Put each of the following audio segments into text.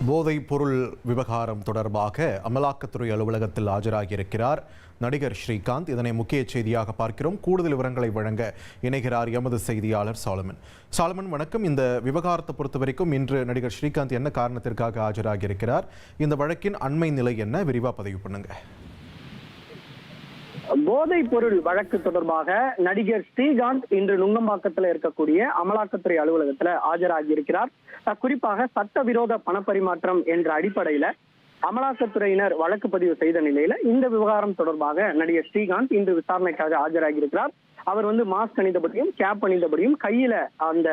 போதைப் பொருள் விவகாரம் தொடர்பாக அமலாக்கத்துறை அலுவலகத்தில் ஆஜராகியிருக்கிறார் நடிகர் ஸ்ரீகாந்த். இதனை முக்கிய செய்தியாக பார்க்கிறோம். கூடுதல் விவரங்களை வழங்க இணைகிறார் எமது செய்தியாளர் சாலமன். சாலமன், வணக்கம். இந்த விவகாரத்தை பொறுத்த வரைக்கும் இன்று நடிகர் ஸ்ரீகாந்த் என்ன காரணத்திற்காக ஆஜராகியிருக்கிறார்? இந்த வழக்கின் அண்மை நிலை என்ன? விரிவா பதிவு பண்ணுங்க. போதைப் பொருள் வழக்கு தொடர்பாக நடிகர் ஸ்ரீகாந்த் இன்று நுங்கம்பாக்கத்தில் இருக்கக்கூடிய அமலாக்கத்துறை அலுவலகத்துல ஆஜராகி இருக்கிறார். குறிப்பாக சட்டவிரோத பணப்பரிமாற்றம் என்ற அடிப்படையில அமலாக்கத்துறையினர் வழக்கு பதிவு செய்த நிலையில இந்த விவகாரம் தொடர்பாக நடிகர் ஸ்ரீகாந்த் இன்று விசாரணைக்காக ஆஜராகி இருக்கிறார். அவர் மாஸ்க் அணிந்தபடியும் கேப் அணிந்தபடியும் கையில அந்த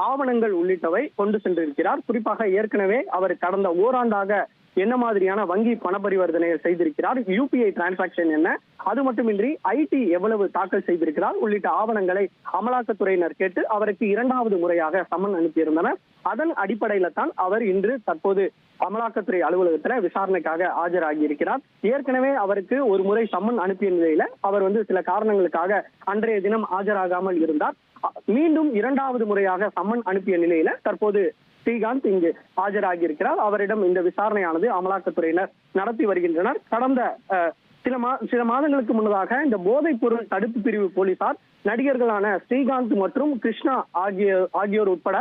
ஆவணங்கள் உள்ளிட்டவை கொண்டு சென்றிருக்கிறார். குறிப்பாக ஏற்கனவே அவர் கடந்த ஓராண்டாக என்ன மாதிரியான வங்கி பண பரிவர்த்தனையை செய்திருக்கிறார், யூபிஐ டிரான்சாக்சன் என்ன, அது மட்டுமின்றி ஐடி எவ்வளவு தாக்கல் செய்திருக்கிறார் உள்ளிட்ட ஆவணங்களை அமலாக்கத்துறையினர் கேட்டு அவருக்கு இரண்டாவது முறையாக சம்மன் அனுப்பியிருந்தனர். அதன் அடிப்படையில தான் அவர் இன்று தற்போது அமலாக்கத்துறை அலுவலகத்துல விசாரணைக்காக ஆஜராகி இருக்கிறார். ஏற்கனவே அவருக்கு ஒரு முறை சம்மன் அனுப்பிய நிலையில அவர் சில காரணங்களுக்காக அன்றைய தினம் ஆஜராகாமல் இருந்தார். மீண்டும் இரண்டாவது முறையாக சம்மன் அனுப்பிய நிலையில தற்போது ஸ்ரீகாந்த் இங்கு ஆஜராகி இருக்கிறார். அவரிடம் இந்த விசாரணையானது அமலாக்கத்துறையினர் நடத்தி வருகின்றனர். கடந்த சில மாதங்களுக்கு முன்னதாக இந்த போதைப் பொருள் தடுப்பு பிரிவு போலீசார் நடிகர்களான ஸ்ரீகாந்த் மற்றும் கிருஷ்ணா ஆகியோர் உட்பட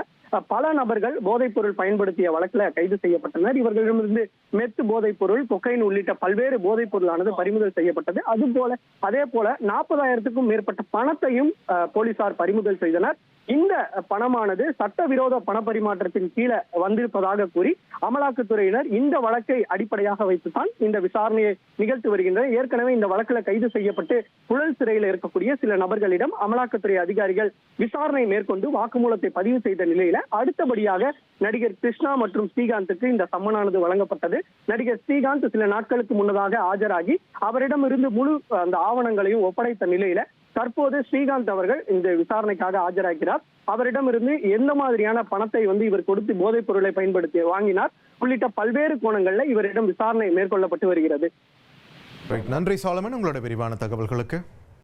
பல நபர்கள் போதைப் பொருள் பயன்படுத்திய வழக்குல கைது செய்யப்பட்டனர். இவர்களிடமிருந்து மெத்து போதைப் பொருள், கொக்கைன் உள்ளிட்ட பல்வேறு போதைப் பொருளானது பறிமுதல் செய்யப்பட்டது. அதே போல 40,000க்கும் மேற்பட்ட பணத்தையும் போலீசார் பறிமுதல் செய்தனர். இந்த பணமானது சட்டவிரோத பண பரிமாற்றத்தின் கீழே வந்திருப்பதாக கூறி அமலாக்கத்துறையினர் இந்த வழக்கை அடிப்படையாக வைத்துத்தான் இந்த விசாரணையை நிகழ்த்தி வருகின்றனர். ஏற்கனவே இந்த வழக்கில் கைது செய்யப்பட்டு புழல் சிறையில் இருக்கக்கூடிய சில நபர்களிடம் அமலாக்கத்துறை அதிகாரிகள் விசாரணை மேற்கொண்டு வாக்குமூலத்தை பதிவு செய்த நிலையில அடுத்தபடியாக நடிகர் கிருஷ்ணா மற்றும் ஸ்ரீகாந்துக்கு இந்த சம்மனானது வழங்கப்பட்டது. நடிகர் ஸ்ரீகாந்த் சில நாட்களுக்கு முன்னதாக ஆஜராகி அவரிடமிருந்து முழு அந்த ஆவணங்களையும் ஒப்படைத்த நிலையில தற்போது ஸ்ரீகாந்த் அவர்கள் இந்த விசாரணைக்காக ஆஜராகிறார். அவரிடமிருந்து எந்த மாதிரியான பணத்தை இவர் கொடுத்து போதைப் பொருளை பயன்படுத்தி வாங்கினார் உள்ளிட்ட பல்வேறு கோணங்கள்ல இவரிடம் விசாரணை மேற்கொள்ளப்பட்டு வருகிறது. நன்றி சாலமன், உங்களோட விரிவான தகவல்களுக்கு.